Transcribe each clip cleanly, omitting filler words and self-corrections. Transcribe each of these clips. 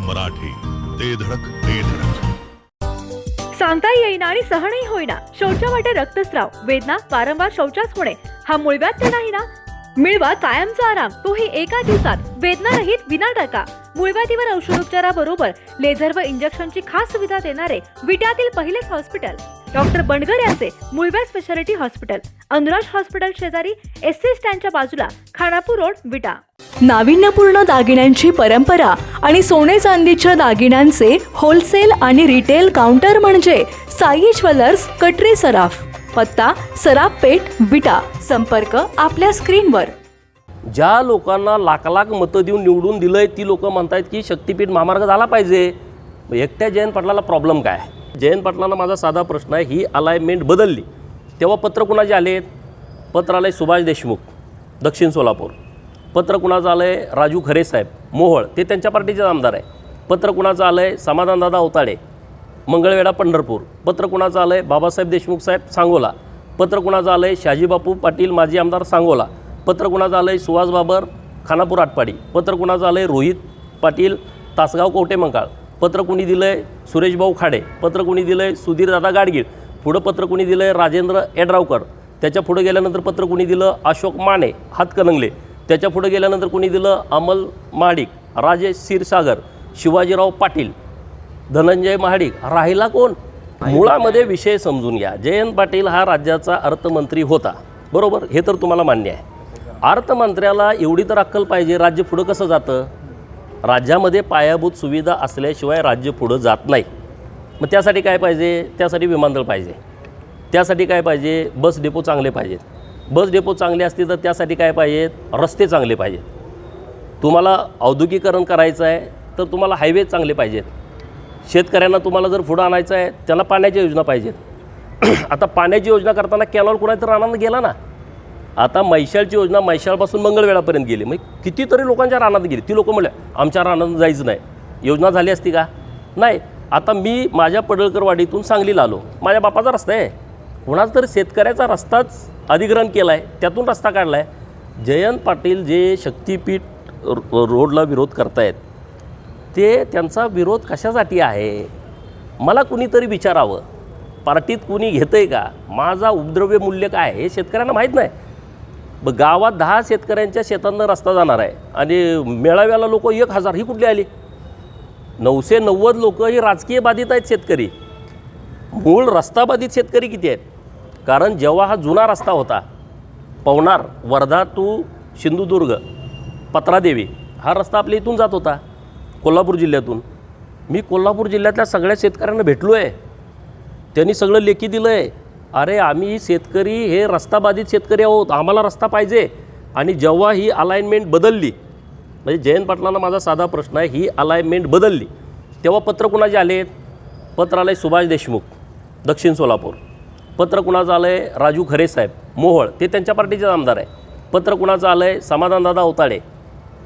मराठी, ते धडक ते धडक. सांगता येईना आणि सहनही होईना शौचा वाटे रक्तस्राव, वेदना, वारंवार शौचास होणे हा मूळव्याध तर नाही ना? मिळवा कायमचा आराम, तोही एका दिवसात, वेदना रहित विना टाका. मूळव्याधीवर औषधोपचाराबरोबर लेझर व इंजेक्शनची खास सुविधा देणारे विट्यातील पहिलेच हॉस्पिटल डॉक्टर बंडगर यांचे मूळव्याध स्पेशालिटी हॉस्पिटल, अनुराज हॉस्पिटल शेजारी एससी स्टँडच्या बाजूला, खानापूर रोड, विटा. नाविन्यपूर्ण दागिन्यांची परंपरा आणि सोने चांदीच्या दागिन्यांचे होलसेल आणि रिटेल काउंटर म्हणजे साई ज्वेलर्स, कटरी सराफ. पत्ता सराफ पेठ, विटा. संपर्क आपल्या स्क्रीनवर. ज्या लोकांना लाख लाख मतं देऊन निवडून दिलंय ती लोक म्हणतात की शक्तीपीठ महामार्ग झाला पाहिजे. एकट्या जयंत पाटलाला प्रॉब्लेम काय आहे? जयंत पाटलांना माझा साधा प्रश्न आहे, ही अलाइनमेंट बदलली तेव्हा पत्र कुणाचे आलेत? पत्र आलं आहे सुभाष देशमुख, दक्षिण सोलापूर. पत्र कुणाचं आलं आहे? राजू खरे साहेब, मोहोळ, ते त्यांच्या पार्टीचे आमदार आहे. पत्र कुणाचं आलं आहे? समाधानदादा अवताडे, मंगळवेढा, पंढरपूर. पत्र कुणाचं आलं आहे? बाबासाहेब देशमुख साहेब, सांगोला. पत्र कुणाचं आलं आहे? शाजीबापू पाटील, माजी आमदार, सांगोला. पत्र कुणाचं आलं आहे? सुहास बाबर, खानापूर, आटपाडी. पत्र कुणाचं आलं आहे? रोहित पाटील, तासगाव, कवटेमंकाळ. पत्र कुणी दिलं आहे? सुरेशभाऊ खाडे. पत्र कुणी दिलं आहे? सुधीरदादा गाडगीळ. पुढं पत्र कुणी दिलं आहे? राजेंद्र एड्रावकर. त्याच्या पुढे गेल्यानंतर पत्र कुणी दिलं? अशोक माने, हातकणंगले. त्याच्या पुढे गेल्यानंतर कुणी दिलं? अमल महाडिक, राजेश क्षीरसागर, शिवाजीराव पाटील, धनंजय महाडिक. राहिला कोण? मुळामध्ये विषय समजून घ्या. जयंत पाटील हा राज्याचा अर्थमंत्री होता, बरोबर? हे तर तुम्हाला मान्य आहे. अर्थमंत्र्याला एवढी तर अक्कल पाहिजे, राज्य पुढं कसं जातं? राज्यामध्ये पायाभूत सुविधा असल्याशिवाय राज्य पुढं जात नाही. मग त्यासाठी काय पाहिजे? त्यासाठी विमानतळ पाहिजे. त्यासाठी काय पाहिजे? बस डेपो चांगले पाहिजेत. बस डेपो चांगले असतील तर त्यासाठी काय पाहिजेत? रस्ते चांगले पाहिजेत. तुम्हाला औद्योगिकरण करायचं आहे तर तुम्हाला हायवे चांगले पाहिजेत. शेतकऱ्यांना तुम्हाला जर पुढं आणायचं आहे त्याला पाण्याच्या योजना पाहिजेत. आता पाण्याची योजना करताना कॅनॉल कुणाला तर रानात गेला ना. आता मैशाळची योजना मैशाळपासून मंगळवेढापर्यंत गेली, मग कितीतरी लोकांच्या रानात गेली. ती लोकं म्हणले आमच्या रानात जायचं नाही. योजना झाली असती का? नाही. आता मी माझ्या पडळकरवाडीतून सांगलीला आलो, माझ्या बापाचा रस्ता आहे. कुणाच तरी शेतकऱ्याचा रस्ताच अधिग्रहण केला आहे, त्यातून रस्ता काढला आहे. जयंत पाटील जे शक्तीपीठ रोडला विरोध करतायत ते त्यांचा विरोध कशासाठी आहे? मला कुणीतरी विचारावं. पार्टीत कुणी घेतं आहे का? माझा उपद्रव्य मूल्य काय हे शेतकऱ्यांना माहीत नाही. गावात 10 शेतकऱ्यांच्या शेतांना रस्ता जाणार आहे आणि मेळाव्याला लोक 1000. ही कुठली आली? 990 लोक ही राजकीय बाधित आहेत शेतकरी. मूळ रस्ता बाधित शेतकरी किती आहेत? कारण जेव्हा हा जुना रस्ता होता पवनार, वर्धा टू सिंधुदुर्ग, पत्रादेवी, हा रस्ता आपल्या इथून जात होता कोल्हापूर जिल्ह्यातून. मी कोल्हापूर जिल्ह्यातल्या सगळ्या शेतकऱ्यांना भेटलो आहे. त्यांनी सगळं लेखी दिलं आहे. अरे आम्ही शेतकरी हे रस्ता बाधित शेतकरी आहोत, आम्हाला रस्ता पाहिजे. आणि जेव्हा ही अलाइनमेंट बदलली, म्हणजे जयंत पाटलांना माझा साधा प्रश्न आहे, ही अलाइनमेंट बदलली तेव्हा पत्र कुणाचे आलेत? पत्र आलं आहे सुभाष देशमुख, दक्षिण सोलापूर. पत्र कुणाचं आलं आहे? राजू खरे साहेब, मोहोळ, ते त्यांच्या पार्टीचे आमदार आहे. पत्र कुणाचं आलं आहे? समाधानदादा अवताडे,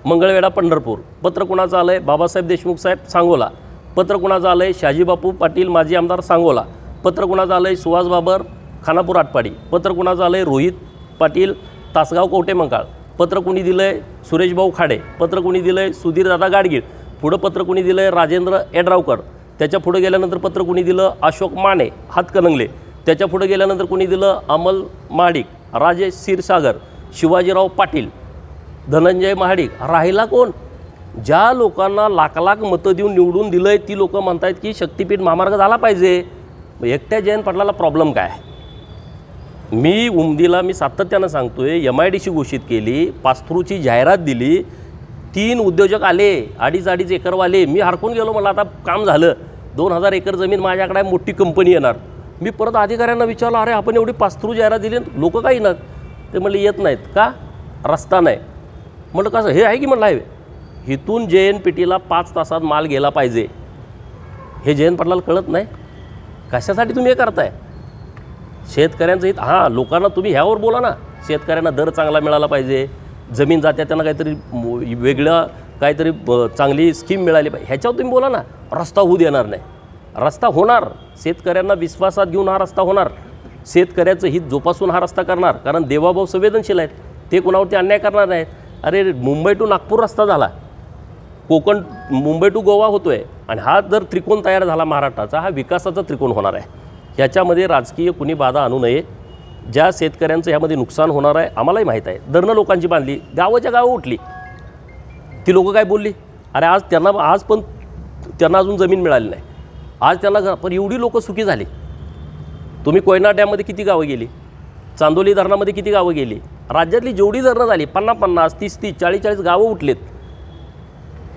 मंगळवेढा, पंढरपूर. पत्र कुणाचं आलं आहे? बाबासाहेब देशमुख साहेब, सांगोला. पत्र कुणाचं आलं आहे? शाजीबापू पाटील, माजी आमदार, सांगोला. पत्र कुणाचं आलं आहे? सुहास बाबर, खानापूर, आटपाडी. पत्र कुणाचं आलं आहे? रोहित पाटील, तासगाव, कवटेमंकाळ. पत्र कुणी दिलं आहे? सुरेशभाऊ खाडे. पत्र कुणी दिलं आहे? सुधीरदादा गाडगीळ. पुढं पत्र कुणी दिलं आहे? राजेंद्र एड्रावकर. त्याच्या पुढे गेल्यानंतर पत्र कुणी दिलं? अशोक माने, हातकणंगले. त्याच्या पुढे गेल्यानंतर कुणी दिलं? अमल महाडिक, राजेश क्षीरसागर, शिवाजीराव पाटील, धनंजय महाडिक. राहिला कोण? ज्या लोकांना लाख लाख मतं देऊन निवडून दिलं आहे ती लोकं म्हणतात की शक्तीपीठ महामार्ग झाला पाहिजे. एकट्या जयंत पाटलाला प्रॉब्लेम काय? मी उमदीला सातत्यानं सांगतो आहे, MIDC घोषित केली, पास्थरूची जाहिरात दिली, 3 उद्योजक आले, 2.5 एकरवाले. मी हरकून गेलो, मला आता काम झालं, 2000 एकर जमीन माझ्याकडे, मोठी कंपनी येणार. मी परत अधिकाऱ्यांना विचारलं, अरे आपण एवढी पास्थरू जाहिरात दिली, लोक काय येणार? ते म्हणले येत नाहीत का? रस्ता नाही. म्हटलं कसं? हे आहे की म्हटलं आहे. इथून JNPTला 5 तासात माल गेला पाहिजे, हे जयंत पाटलाला कळत नाही. कशासाठी तुम्ही हे करताय? शेतकऱ्यांचं हित. हां, लोकांना तुम्ही ह्यावर बोला ना, शेतकऱ्यांना दर चांगला मिळाला पाहिजे, जमीन जाते त्यांना काहीतरी वेगळं काहीतरी चांगली स्कीम मिळाली पाहिजे, ह्याच्यावर तुम्ही बोला ना. रस्ता होऊ देणार नाही. रस्ता होणार, शेतकऱ्यांना विश्वासात घेऊन हा रस्ता होणार. शेतकऱ्याचं हित जोपासून हा रस्ता करणार, कारण देवाभाऊ संवेदनशील आहेत, ते कुणावरती अन्याय करणार नाहीत. अरे मुंबई टू नागपूर रस्ता झाला, कोकण मुंबई टू गोवा होतो आहे आणि हा जर त्रिकोण तयार झाला महाराष्ट्राचा, हा विकासाचा त्रिकोण होणार आहे. ह्याच्यामध्ये राजकीय कुणी बाधा आणू नये. ज्या शेतकऱ्यांचं ह्यामध्ये नुकसान होणार आहे आम्हालाही माहीत आहे. धरणं लोकांची बांधली, गावाच्या गावं उठली, ती लोकं काय बोलली, अरे आज त्यांना अजून जमीन मिळाली नाही, आज त्यांना पण एवढी लोकं सुखी झाली. तुम्ही कोयना डॅममध्ये किती गावं गेली, चांदोली धरणामध्ये किती गावं गेली, राज्यातली जेवढी धरणं झाली 50-50, 30-30, 40-40 गावं उठलेत.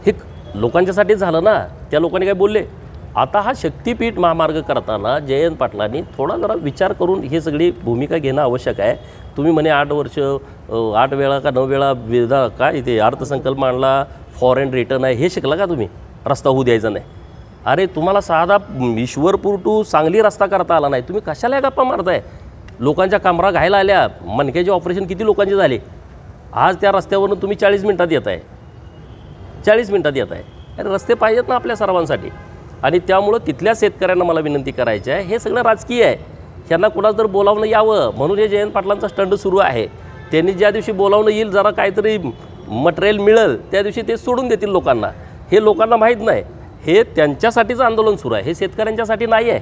हे लोकांच्यासाठीच झालं ना. त्या लोकांनी काय बोलले. आता हा शक्तिपीठ महामार्ग करताना जयंत पाटलांनी थोडा जरा विचार करून ही सगळी भूमिका घेणं आवश्यक आहे. तुम्ही म्हणे 8 वर्ष 8 वेळा का 9 वेळा काय ते अर्थसंकल्प मांडला, फॉरेन रिटर्न आहे, हे शिकला का तुम्ही. रस्ता होऊ द्यायचा नाही. अरे तुम्हाला साधा ईश्वरपूर टू सांगली रस्ता करता आला नाही, तुम्ही कशाला गप्पा मारताय. लोकांच्या कामरा घायला आल्या, मणक्याचे ऑपरेशन किती लोकांचे झाले. आज त्या रस्त्यावरून तुम्ही 40 मिनटात येत आहे, 40 मिनटात येत आहे. अरे रस्ते पाहिजेत ना आपल्या सर्वांसाठी. आणि त्यामुळं तिथल्या शेतकऱ्यांना मला विनंती करायची आहे, हे सगळं राजकीय आहे. ह्यांना कुणाला तर बोलावणं यावं म्हणून हे जयंत पाटलांचा स्टंट सुरू आहे. त्यांनी ज्या दिवशी बोलावणं येईल, जरा काहीतरी मटेरियल मिळेल, त्या दिवशी ते सोडून देतील लोकांना. हे लोकांना माहीत नाही. हे त्यांच्यासाठीचं आंदोलन सुरू आहे, हे शेतकऱ्यांच्यासाठी नाही आहे.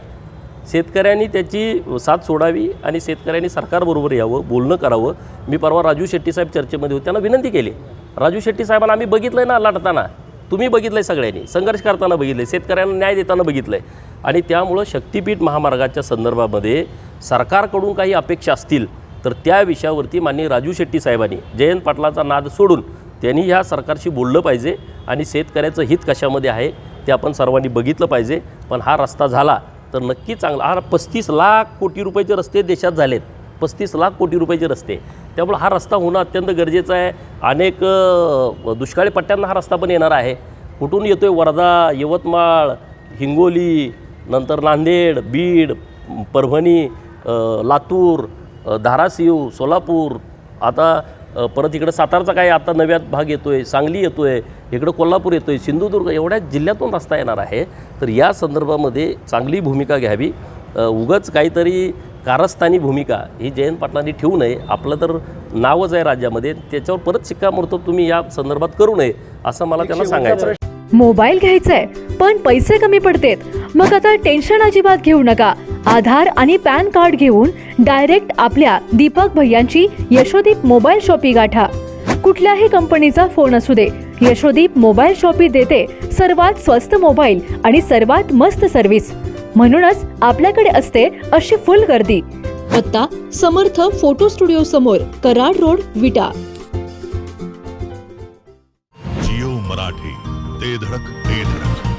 शेतकऱ्यांनी त्याची साथ सोडावी आणि शेतकऱ्यांनी सरकारबरोबर यावं, बोलणं करावं. मी परवा राजू शेट्टी साहेब चर्चेमध्ये होते, त्यांना विनंती केली. राजू शेट्टी साहेबांना आम्ही बघितलं आहे ना लढताना, तुम्ही बघितलं आहे, सगळ्यांनी संघर्ष करताना बघितलं आहे, शेतकऱ्यांना न्याय देताना बघितलं आहे. आणि त्यामुळं शक्तिपीठ महामार्गाच्या संदर्भामध्ये सरकारकडून काही अपेक्षा असतील तर त्या विषयावरती माननीय राजू शेट्टी साहेबांनी जयंत पाटलाचा नाद सोडून त्यांनी ह्या सरकारशी बोललं पाहिजे आणि शेतकऱ्याचं हित कशामध्ये आहे ते आपण सर्वांनी बघितलं पाहिजे. पण हा रस्ता झाला तर नक्की चांगला. हा 35 लाख कोटी रुपयाचे रस्ते देशात झालेत, 35 लाख कोटी रुपयाचे रस्ते. त्यामुळे हा रस्ता होणं अत्यंत गरजेचं आहे. अनेक दुष्काळी पट्ट्यांना हा रस्ता पण येणार आहे. कुठून येतो आहे, वर्धा, यवतमाळ, हिंगोली, नंतर नांदेड, बीड, परभणी, लातूर, धाराशिव, सोलापूर, आता परत इकडं सातारचा काय आता नव्यात भाग येतो आहे, सांगली येतो आहे, इकडं कोल्हापूर येतो आहे, सिंधुदुर्ग, एवढ्या जिल्ह्यातून रस्ता येणार आहे. तर या संदर्भामध्ये चांगली भूमिका घ्यावी. उगाच काहीतरी कारस्थानी भूमिका ही जयंत पाटलांनी ठेवू नये. आपलं तर नावच आहे राज्यामध्ये, त्याच्यावर परत शिक्कामोर्तब तुम्ही या संदर्भात करू नये असं मला त्यांना सांगायचं आहे. मोबाईल घ्यायचाय पण पैसे कमी पडतेत, मग आता टेन्शन अजिबात घेऊ नका. आधार आणि पॅन कार्ड घेऊन डायरेक्ट आपल्या दीपक भैयांची यशोदीप मोबाईल शॉपी गाठा. कुठल्याही कंपनीचा फोन असू दे, यशोदीप मोबाईल शॉपी देते सर्वात स्वस्त मोबाईल आणि सर्वात मस्त सर्व्हिस. म्हणूनच आपल्याकडे असते अशी फुल गर्दी. पत्ता समर्थ फोटो स्टुडिओ समोर, कराड रोड, विटा. जिओ मराठी, ते धडक ते धडक.